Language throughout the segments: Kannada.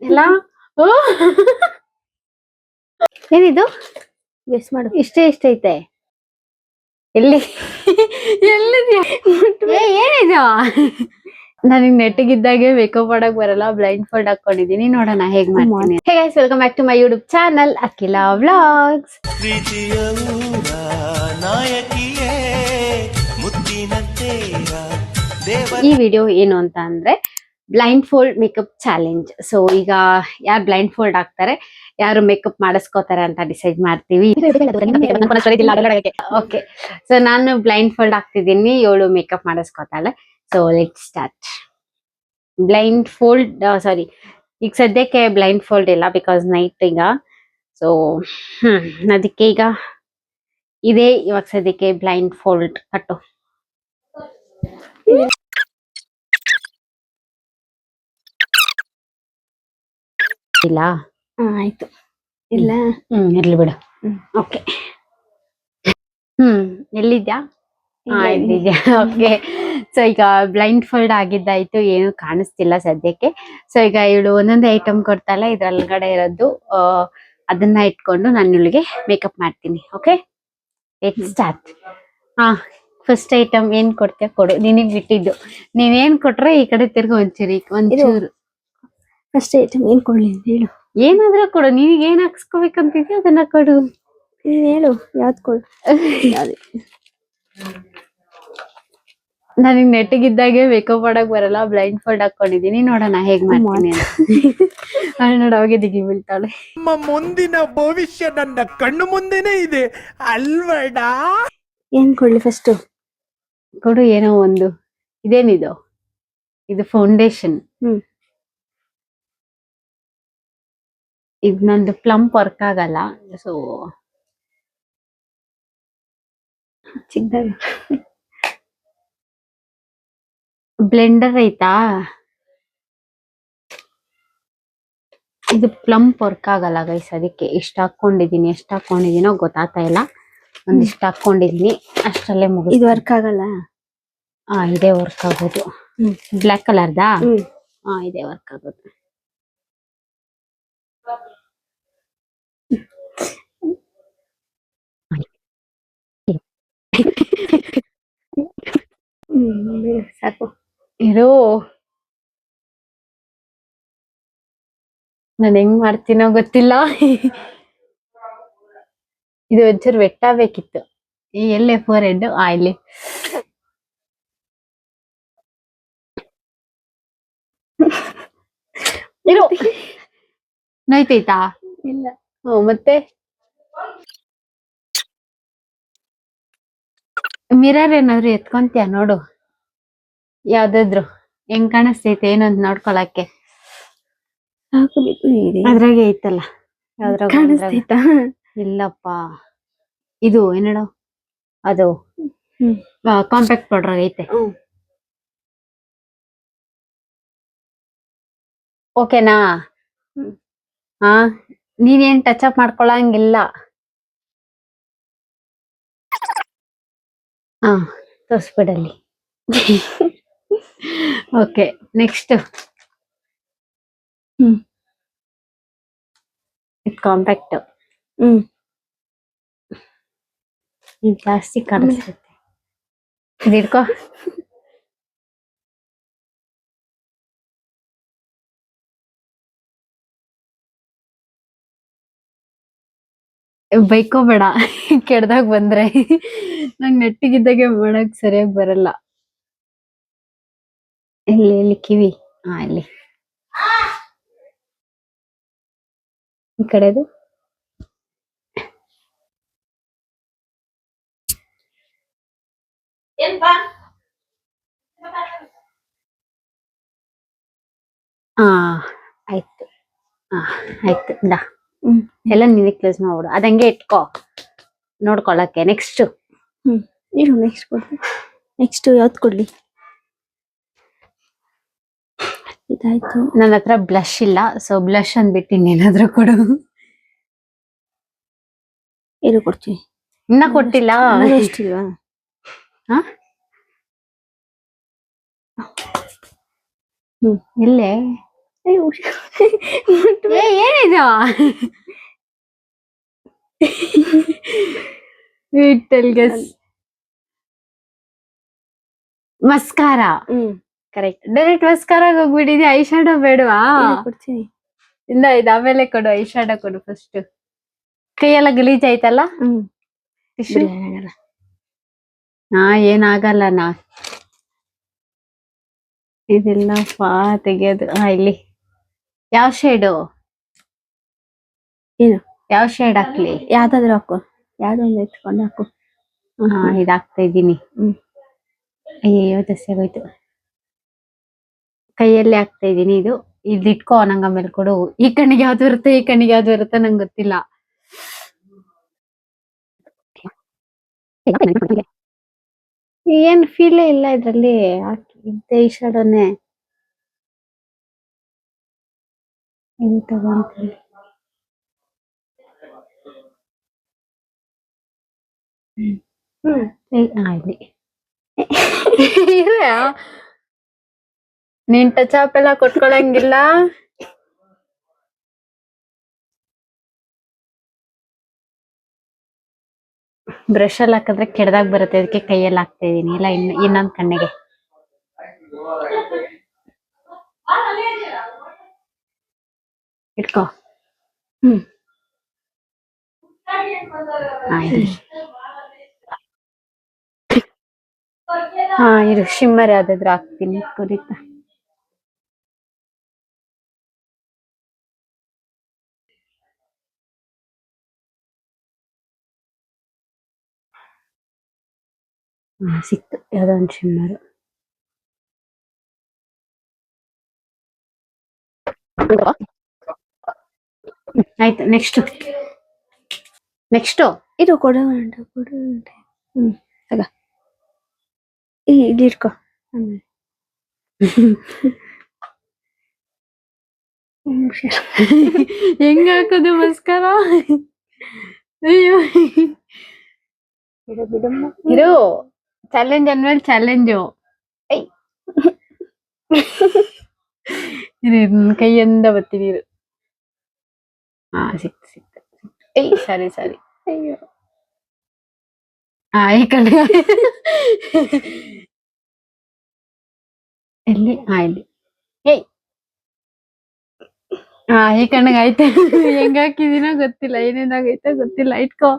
ಇಲ್ಲ ಏನಿದು ಗೆಸ್ ಮಾಡು. ಇಷ್ಟೈತೆ ಎಲ್ಲಿ ಎಲ್ಲಿದ್ಯಾ ಏನಿದು ನನಗ್ ನೆಟ್ಟಿಗಿದ್ದಾಗೆ ಮೇಕಪ್ ಮಾಡಕ್ ಬರಲ್ಲ, ಬ್ಲೈಂಡ್ ಫೋಲ್ಡ್ ಹಾಕೊಂಡಿದೀನಿ, ನೋಡೋಣ ಹೇಗ್ ಮಾಡ್ತೀನಿ. Hey guys, welcome back to my YouTube channel Akhila vlogs. ಈ ವಿಡಿಯೋ ಏನು ಅಂತ ಅಂದ್ರೆ blindfold makeup challenge. So ಈಗ ಯಾರು ಬ್ಲೈಂಡ್ ಫೋಲ್ಡ್ ಆಗ್ತಾರೆ, ಯಾರು ಮೇಕಪ್ ಮಾಡಿಸ್ಕೋತಾರೆ ಅಂತ ಡಿಸೈಡ್ ಮಾಡ್ತೀವಿ. ಓಕೆ, ಸೊ ನಾನು ಬ್ಲೈಂಡ್ ಫೋಲ್ಡ್ ಆಗ್ತಿದ್ದೀನಿ, 7 ಮೇಕಪ್ ಮಾಡಿಸ್ಕೋತಾಳೆ. So let start. Blindfold ಈಗ ಸದ್ಯಕ್ಕೆ ಬ್ಲೈಂಡ್ ಫೋಲ್ಡ್ ಇಲ್ಲ, ಬಿಕಾಸ್ ನೈಟ್ ಈಗ. ಸೊ ಅದಕ್ಕೆ ಈಗ ಇವಾಗ ಸದ್ಯಕ್ಕೆ ಬ್ಲೈಂಡ್ ಫೋಲ್ಡ್ ಕಟ್ಟು. ಇಲ್ಲ ಆಯ್ತು, ಇಲ್ಲ ಇರ್ಲಿ ಬಿಡು. ಓಕೆ, ಎಲ್ಲಿದ್ಯಾ? ಇದ್ದಿದ್ಯಾ? ಓಕೆ, ಸೊ ಈಗ ಬ್ಲೈಂಡ್ ಫೋಲ್ಡ್ ಆಗಿದ್ದಾಯ್ತು, ಏನು ಕಾಣಿಸ್ತಿಲ್ಲ ಸದ್ಯಕ್ಕೆ. ಸೊ ಈಗ ಇವಳು ಒಂದೊಂದು ಐಟಮ್ ಕೊಡ್ತಾಳೆ, ಇದ್ರೊಳಗಡೆ ಇರೋದು ಅದನ್ನ ಇಟ್ಕೊಂಡು ನಾನು ಇವಳಿಗೆ ಮೇಕಪ್ ಮಾಡ್ತೀನಿ. Okay, let start. First item ಏನ್ ಕೊಡ್ತೀಯ ಕೊಡು, ನಿನಗ್ ಬಿಟ್ಟಿದ್ದು. ನೀವೇನ್ ಕೊಟ್ರೆ ಈ ಕಡೆ ತಿರ್ಗಿ ಒಂಚೂರು. ಫಸ್ಟ್ ಐಟಮ್ ಏನ್ ಕೊಡ್ಲಿ ಅಂತ ಹೇಳು. ಏನಾದ್ರೂ ಕೊಡು, ನಿನಗೆ ಏನ್ ಹಾಕ್ಸ್ಕೋಬೇಕಂತಿದ್ಯಾ ಅದನ್ನ ಕೊಡು. ನೀನ್ ಹೇಳು, ಯಾವ್ದು ಕೊಡು. ನನಗ್ ನೆಟ್ಟಿಗಿದ್ದಾಗೆ ಮೇಕಪ್ ಮಾಡಕ್ ಬರಲ್ಲ, ಬ್ಲೈಂಡ್ ಫೋಲ್ಡ್ ಹಾಕೊಂಡಿದೀನಿ, ನೋಡೋಣ ಹೇಗ್ ಮಾಡ್ತೀನಿ ಅಂತ. ನೋಡ ಅವಾಗೆ ದಿಗಿ ಬೀಳ್ತಾಳೆ. ನಮ್ಮ ಮುಂದಿನ ಭವಿಷ್ಯ ನನ್ನ ಕಣ್ಣು ಮುಂದೆನೆ ಇದೆ ಅಲ್ವಡ. ಏನ್ ಕೊಡ್ಲಿ ಫಸ್ಟ್? ಕೊಡು ಏನೋ ಒಂದು. ಇದೇನಿದು? ಇದು ಫೌಂಡೇಶನ್. ಇದು ನಂದು ಪ್ಲಂಪ್ ವರ್ಕ್ ಆಗಲ್ಲ, ಸೊ ಚಿಕ್ಕದಾಗ ಬ್ಲೆಂಡರ್ ಐತಾ? ಇದು ಪ್ಲಂಪ್ ವರ್ಕ್ ಆಗಲ್ಲ ಗೈಸ್, ಅದಕ್ಕೆ ಇಷ್ಟ ಹಾಕೊಂಡಿದೀನಿ. ಎಷ್ಟು ಹಾಕೊಂಡಿದೀನೋ ಗೊತ್ತಾಗ್ತಾ ಇಲ್ಲ, ಒಂದಿಷ್ಟು ಹಾಕೊಂಡಿದೀನಿ, ಅಷ್ಟರಲ್ಲೇ ಮುಗಿಸ್. ಇದು ವರ್ಕ್ ಆಗಲ್ಲ? ಇದೇ ವರ್ಕ್ ಆಗೋದು. ಬ್ಲ್ಯಾಕ್ ಕಲರ್ದಾ? ಇದೇ ವರ್ಕ್ ಆಗೋದು. ಸಾಕು ಇರೋ, ನಾನು ಹೆಂಗ್ ಮಾಡ್ತೀನೋ ಗೊತ್ತಿಲ್ಲ. ಇದು ಒಂಚೂರು ವೆಟ್ಟಾಗಬೇಕಿತ್ತು. ಎಲ್ಲೇ ಫೋರ್ ಹೆಡ್ ಇಲ್ಲಿ ಇರೋ. ನೋಯ್ತೈತಾ? ಇಲ್ಲ. ಮತ್ತೆ ಮಿರರ್ ಏನಾದ್ರು ಎತ್ಕೊಂತೀಯ ನೋಡು, ಯಾವ್ದಾದ್ರು ಹೆಂಗ್ ಕಾಣಿಸ್ತೈತೆ ಏನಂತ ನೋಡ್ಕೊಳಕ್ಕೆ. ಅದ್ರಾಗೆ ಐತಲ್ಲ, ಯಾವ್ದ್ರಾಗ ಕಾಣಿಸ್ತೈತಾ? ಇಲ್ಲಪ್ಪ, ಇದು ಏನೇಳು ಅದು ಕಾಂಪ್ಯಾಕ್ಟ್ ಪೌಡರ್ ಐತೆ. ಓಕೆನಾ? ನೀನೇನ್ ಟಚ್ ಅಪ್ ಮಾಡ್ಕೊಳಂಗಿಲ್ಲ. ತೋರ್ಸ್ಬಿಡಲ್ಲಿ. Okay, next compact. ಜಾಸ್ತಿ ಕಾಣಿಸುತ್ತೆ, ಇದು ಹಿಡ್ಕೋ. ಬೈಕೋಬೇಡ, ಕೆಡ್ದಾಗ ಬಂದ್ರೆ. ನಂಗ್ ನೆಟ್ಟಿಗಿದ್ದಾಗೆ ಮಾಡಕ್ ಸರಿಯಾಗಿ ಬರಲ್ಲ. ಇಲ್ಲಿ ಕಿವಿ, ಇಲ್ಲಿ ಈ ಕಡೆದು. ಆಯ್ತು, ಆಯ್ತು ದಾ. ಎಲ್ಲ ನೀನೆ ಕ್ಲೋಸ್ ಮಾಡ್ಬಿಡು, ಅದಂಗೆ ಇಟ್ಕೋ ನೋಡ್ಕೊಳಕ್ಕೆ. ನೆಕ್ಸ್ಟ್ ಇರು, ನೆಕ್ಸ್ಟ್ ಕೊಡ್ಲಿ. ನೆಕ್ಸ್ಟ್ ಯಾವ್ದು ಕೊಡ್ಲಿ? ಇದಾಯ್ತು. ನನ್ನ ಹತ್ರ ಬ್ಲಷ್ ಇಲ್ಲ, ಸೊ ಬ್ಲಷ್ ಅಂದ್ಬಿಟ್ಟು ಇನ್ನೇನಾದ್ರೂ ಕೊಡು. ಇರು, ಕೊಡ್ತೀನಿ. ಇನ್ನ ಕೊಟ್ಟಿಲ್ಲ? ಎಷ್ಟಿಲ್ವಾ? ಇಲ್ಲೇ ಎಲ್ಲಿದ್ಯಾ ವಿಟಲ್ ಗೆಸ್ ಮಸ್ಕಾರ ಕರೆಕ್ಟ್. ಡೈರೆಕ್ಟ್ ಮಸ್ಕಾರಾಗ ಹೋಗ್ಬಿಟ್ಟಿದ್ಯಾ ಐ ಶಾಡೋ ಬೇಡವಾ ಕೊಡ್ತೀನಿ. ಇಲ್ಲ ಇದು ಆಮೇಲೆ ಕೊಡು ಐ ಶಾಡೋ ಕೊಡು ಫಸ್ಟ್ ಕೈಯೆಲ್ಲ ಗಲೀಜ್ ಆಯ್ತಲ್ಲ ಟಿಶ್ಯೂ ಹಾ ಏನಾಗಲ್ಲ ನಾ ಇದೆಲ್ಲ ತೆಗಿಯೋದು ಇಲ್ಲಿ ಯಾವ ಶೇಡು ಏನು ಯಾವ ಶೇಡ್ ಹಾಕ್ಲಿ ಯಾವ್ದಾದ್ರು ಹಾಕು, ಯಾವ್ದೊಂದು ಎತ್ಕೊಂಡು ಹಾಕು. ಹಾ ಇದಾಗ್ತಾ ಇದ್ದೀನಿ ಅಯ್ಯೋ ದಸೆಗೋಯ್ತು ಕೈಯಲ್ಲಿ ಹಾಕ್ತಾ ಇದೀನಿ ಇದು ಇಟ್ಕೋ ನಂಗೆ ಆಮೇಲೆ ಕೊಡು ಈ ಕಣ್ಣಿಗೆ ಯಾವ್ದು ಬರುತ್ತೆ ಈ ಕಣ್ಣಿಗೆ ಯಾವ್ದು ಬರುತ್ತೆ ನಂಗೆ ಗೊತ್ತಿಲ್ಲ ಏನ್ ಫೀಲೇ ಇಲ್ಲ ಇದ್ರಲ್ಲಿ ಈ ಶಾಡೋನೆ ಇಲ್ಲಿ ತಗೊಂತೀನಿ ಇಲ್ಲಿ ನೀನ್ ಟಚ್ ಅಪ್ ಎಲ್ಲ ಕೊಟ್ಕೊಳಂಗಿಲ್ಲ ಬ್ರಷ್ ಅಲ್ಲಿ ಹಾಕಿದ್ರೆ ಕೆಡ್ದಾಗ ಬರುತ್ತೆ ಅದಕ್ಕೆ ಕೈಯಲ್ಲಿ ಹಾಕ್ತಾ ಇದೀನಿ ಇಲ್ಲ ಇನ್ನೊಂದ್ ಕಣ್ಣಿಗೆ ಇಟ್ಕೋ ಹಾ ಇರು ಶಿಮ್ಮರ್ ಯಾವ್ದಾದ್ರು ಹಾಕ್ತೀನಿ ಕುರಿತಾ ಸಿಕ್ತು ಯಾವ್ದೋ ಒಂದು ಶಿಮ್ಮರ್ ಆಯ್ತು ನೆಕ್ಸ್ಟ್ ಇದು ಕೊಡು ಆಗ ಇದಿಟ್ಕೋ ಹೆಂಗ ಹಾಕೋದು ಮಸ್ಕಾರ ಅಯ್ಯೋ ಇರು ಚಾಲೆಂಜ್ ಅಂದ್ಮೇಲೆ ಚಾಲೆಂಜು ಕೈಯಿಂದ ಬರ್ತೀನಿ ಇರು ಹಾ ಸಿಕ್ತು ಸರಿ ಅಯ್ಯೋ ಈ ಕಡೆ ಎಲ್ಲಿ ಇಲ್ಲಿ ಈ ಕಣ್ಣಿಗೆ ಆಯ್ತು ಹೆಂಗ ಹಾಕಿದೀನೋ ಗೊತ್ತಿಲ್ಲ ಏನೇನಾಗೈತೆ ಗೊತ್ತಿಲ್ಲ ಇಟ್ಕೋ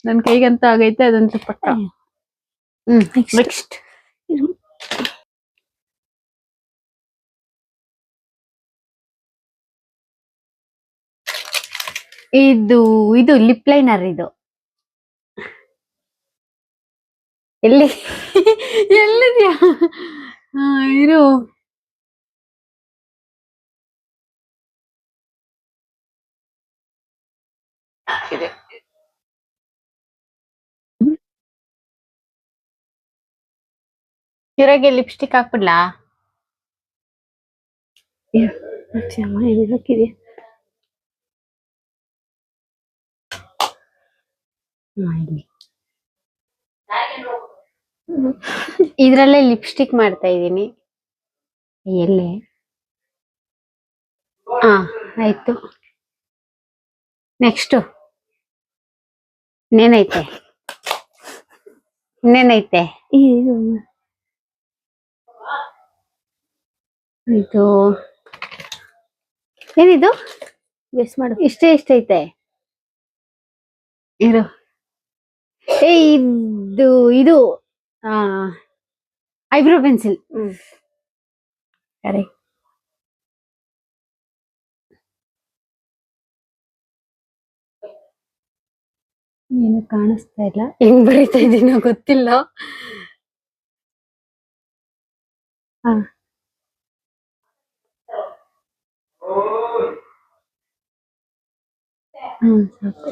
ನನ್ ಕೈಗಂತ ಆಗೈತೆ ಅದಂತೂ ಪಕ್ಕ ನೆಕ್ಸ್ಟ್ ಇದು ಲಿಪ್ ಲೈನರ್ ಇದು ಎಲ್ಲಿದ್ಯಾ ಇರು ಇವ್ರಾಗೆ ಲಿಪ್ಸ್ಟಿಕ್ ಹಾಕ್ಬಿಡ್ಲಾ ಹಾಕಿದೆ ಇದ್ರಲ್ಲೇ ಲಿಪ್ಸ್ಟಿಕ್ ಮಾಡ್ತಾ ಇದೀನಿ ಎಲ್ಲೇ ಆಯ್ತು ನೆಕ್ಸ್ಟ್ ಇನ್ನೇನೈತೆ ಇದು ಏನಿದು ಗೆಸ್ ಮಾಡು. ಎಷ್ಟೈತೆ ಇರು ಇದು ಐಬ್ರೋ ಪೆನ್ಸಿಲ್ ಕರೆಕ್ಟ್ ಏನು ಕಾಣಿಸ್ತಾ ಇಲ್ಲ ಹೆಂಗ್ ಬರೀತಾ ಇದೀನೋ ಗೊತ್ತಿಲ್ಲ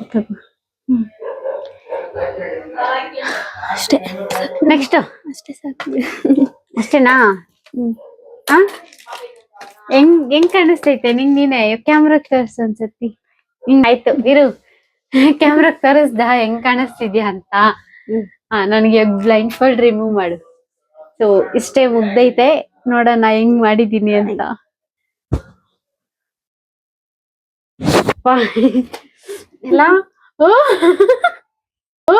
ಸಾಕು ಅಷ್ಟೇ ನೆಕ್ಸ್ಟ್ ಅಷ್ಟೇ ಸಾಕು ಅಷ್ಟೇನಾ ಹೆಂಗ್ ಕಾಣಿಸ್ತೈತೆ ನೀನೇ ಕ್ಯಾಮ್ರಾಗ್ ತೋರ್ಸು ಒಂದ್ಸತಿ ಆಯ್ತು ಇರು ಕ್ಯಾಮ್ರಾಗ್ ತೋರಿಸ್ದ ಹೆಂಗ್ ಕಾಣಿಸ್ತಿದ್ಯಾ ಅಂತ ನನಗೆ ಬ್ಲೈಂಡ್ ಫೋಲ್ಡ್ ರಿಮೂವ್ ಮಾಡು ಸೊ ಇಷ್ಟೇ ಮುಗ್ದೈತೆ ನೋಡೋಣ ಹೆಂಗ್ ಮಾಡಿದೀನಿ ಅಂತ ಯಪ್ಪ ಇಲ್ಲ ಓ ಓ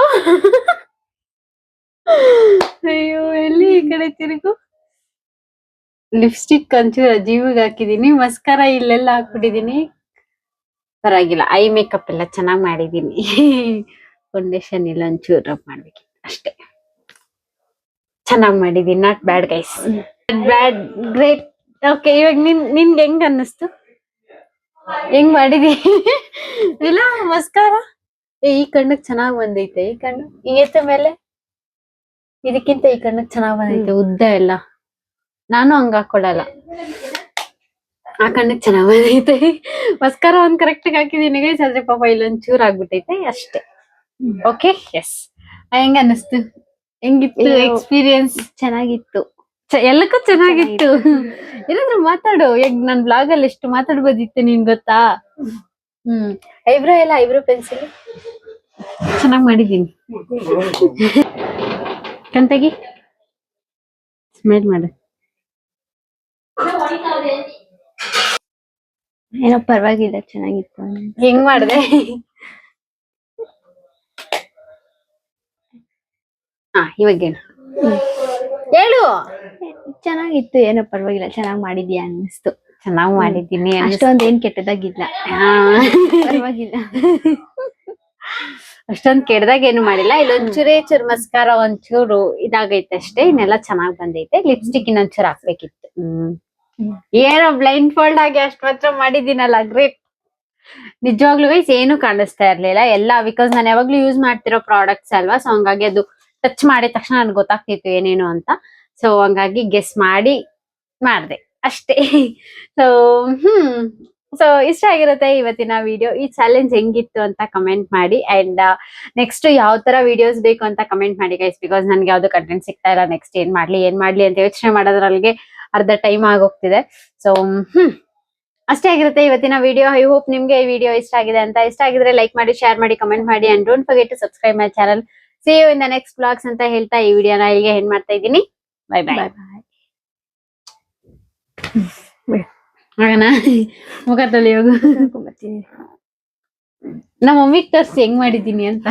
ಅಯ್ಯೋ ಎಲ್ಲಿ ಈ ಕಡೆ ತಿರುಗು. ಲಿಪ್ಸ್ಟಿಕ್ ಒಂಚೂರು ಅಜೀವಿಗೆ ಹಾಕಿದೀನಿ, ಮಸ್ಕಾರ ಇಲ್ಲೆಲ್ಲ ಹಾಕ್ಬಿಟ್ಟಿದೀನಿ. ಪರವಾಗಿಲ್ಲ, ಐ ಮೇಕಪ್ ಎಲ್ಲ ಚೆನ್ನಾಗ್ ಮಾಡಿದೀನಿ. ಫೌಂಡೇಶನ್ ಇಲ್ಲ ಒಂಚೂರು ರಬ್ ಮಾಡ್ಬೇಕಿತ್ತು ಅಷ್ಟೇ. ಚೆನ್ನಾಗ್ ಮಾಡಿದೀನಿ, not bad guys, bad great. Okay, ಇವಾಗ ನಿನ್ಗೆ ಹೆಂಗ್ ಅನ್ನಿಸ್ತು? ಹೆಂಗ್ ಮಾಡಿದಿ? ಇಲ್ಲ ಮಸ್ಕಾರ ಈ ಕಣ್ಣಕ್ ಚೆನ್ನಾಗ್ ಬಂದೈತೆ. ಈ ಕಣ್ಣು ಈಗೈತೆ ಮೇಲೆ ಇದಕ್ಕಿಂತ ಈ ಕಣ್ಣಕ್ ಚೆನ್ನಾಗ್ ಬಂದೈತೆ, ಉದ್ದ ಎಲ್ಲ. ನಾನು ಹಂಗ ಹಾಕೊಳಲ್ಲ, ಆ ಕಣ್ಣಕ್ ಚೆನ್ನಾಗ್ ಬಂದೈತೆ. ಮಸ್ಕಾರ ಒಂದ್ ಕರೆಕ್ಟ್ ಹಾಕಿದೀನಿ ಗೈಸ್, ಆದ್ರೆ ಪಾಪ ಇಲ್ಲೊಂದ್ ಚೂರ್ ಆಗ್ಬಿಟ್ಟೈತೆ ಅಷ್ಟೇ. Okay, yes. ಹೆಂಗ ಅನ್ನಿಸ್ತು? ಹೆಂಗಿತ್ತು ಎಕ್ಸ್ಪೀರಿಯನ್ಸ್? ಚೆನ್ನಾಗಿತ್ತು, ಎಲ್ಲಕ್ಕೂ ಚೆನ್ನಾಗಿತ್ತು. ಏನಾದ್ರು ಮಾತಾಡು, ಈಗ ನನ್ ಬ್ಲಾಗ್ ಅಲ್ಲಿ ಎಷ್ಟು ಮಾತಾಡ್ಬೋದಿತ್ತು ನಿನ್ ಗೊತ್ತಾ? ಐಬ್ರೋ ಎಲ್ಲ ಐಬ್ರೋ ಪೆನ್ಸಿಲ್ ಚೆನ್ನಾಗ್ ಮಾಡಿದೀನಿ. ಕಂತಗಿ ಸ್ಮೈಲ್ ಮಾಡು. ಏನೋ ಪರವಾಗಿಲ್ಲ, ಚೆನ್ನಾಗಿತ್ತು. ಹೆಂಗ್ ಮಾಡ್ದೆ? ಇವಾಗ ಹೇಳು. ಚೆನ್ನಾಗಿತ್ತು, ಏನೋ ಪರವಾಗಿಲ್ಲ, ಚೆನ್ನಾಗ್ ಮಾಡಿದ್ಯಾ ಅನ್ನಿಸ್ತು. ಚೆನ್ನಾಗ್ ಮಾಡಿದೀನಿ, ಅಷ್ಟೊಂದ್ ಏನ್ ಕೆಟ್ಟದಾಗಿಲ್ಲ, ಪರವಾಗಿಲ್ಲ. ಅಷ್ಟೊಂದ್ ಕೆಡ್ದಾಗ ಏನು ಮಾಡಿಲ್ಲ. ಇಲ್ಲೊಂಚೂರೇ ಚೂರು ಮಸ್ಕಾರ ಒಂಚೂರು ಇದಾಗೈತೆ ಅಷ್ಟೇ, ಇನ್ನೆಲ್ಲ ಚೆನ್ನಾಗ್ ಬಂದೈತೆ. ಲಿಪ್ಸ್ಟಿಕ್ ಇನ್ನೊಂಚೂರು ಹಾಕ್ಬೇಕಿತ್ತು. ಏನೋ ಬ್ಲೈಂಡ್ ಫೋಲ್ಡ್ ಆಗಿ ಅಷ್ಟ್ ಮಾತ್ರ ಮಾಡಿದೀನಲ್ಲ, ಗ್ರೇಟ್. ನಿಜವಾಗ್ಲೂ ಗೈಸ್ ಏನು ಕಾಣಿಸ್ತಾ ಇರ್ಲಿಲ್ಲ ಎಲ್ಲ, ಬಿಕಾಸ್ ನಾನು ಯಾವಾಗ್ಲೂ ಯೂಸ್ ಮಾಡ್ತಿರೋ ಪ್ರಾಡಕ್ಟ್ಸ್ ಅಲ್ವಾ. ಸೊ ಹಂಗಾಗಿ ಅದು ಟಚ್ ಮಾಡಿದ ತಕ್ಷಣ ನನ್ಗೆ ಗೊತ್ತಾಗ್ತಿತ್ತು ಏನೇನು ಅಂತ. ಸೊ ಹಂಗಾಗಿ ಗೆಸ್ ಮಾಡಿ ಮಾಡ್ದೆ ಅಷ್ಟೇ. ಸೊ ಸೊ ಇಷ್ಟ ಆಗಿರುತ್ತೆ ಇವತ್ತಿನ ವಿಡಿಯೋ. ಈ ಚಾಲೆಂಜ್ ಹೆಂಗಿತ್ತು ಅಂತ ಕಮೆಂಟ್ ಮಾಡಿ, ಅಂಡ್ ನೆಕ್ಸ್ಟ್ ಯಾವ ತರ ವಿಡಿಯೋಸ್ ಬೇಕು ಅಂತ ಕಮೆಂಟ್ ಮಾಡಿ ಗೈಸ್, ಬಿಕಾಸ್ ನನ್ಗೆ ಯಾವ್ದು ಕಂಟೆಂಟ್ ಸಿಗ್ತಾ ಇಲ್ಲ. ನೆಕ್ಸ್ಟ್ ಏನ್ ಮಾಡ್ಲಿ ಅಂತ ಯೋಚನೆ ಮಾಡೋದ್ರಲ್ಲಿಗೆ ಅರ್ಧ ಟೈಮ್ ಆಗೋಗ್ತಿದೆ. ಸೊ ಅಷ್ಟೇ ಆಗಿರುತ್ತೆ ಇವತ್ತಿನ ವಿಡಿಯೋ. ಐ ಹೋಪ್ ನಿಮ್ಗೆ ಈ ವಿಡಿಯೋ ಇಷ್ಟ ಆಗಿದೆ ಅಂತ. ಇಷ್ಟ ಆಗಿದ್ರೆ ಲೈಕ್ ಮಾಡಿ, ಶೇರ್ ಮಾಡಿ, ಕಮೆಂಟ್ ಮಾಡಿ, and don't forget to subscribe my channel. See you in the next vlogs ಅಂತ ಹೇಳ್ತಾ ಈ ವಿಡಿಯೋನ ಇಲ್ಲಿಗೆ ಎಂಡ್ ಮಾಡ್ತಾ ಇದ್ದೀನಿ. Bye bye. ಹಾಗನಾ ಮುಖ ತೊಳಿ ಹೋಗು. ನಮ್ಮ ಮಮ್ಮಿಗೆ ತೋರಿಸಿ ಹೆಂಗ್ ಮಾಡಿದ್ದೀನಿ ಅಂತ.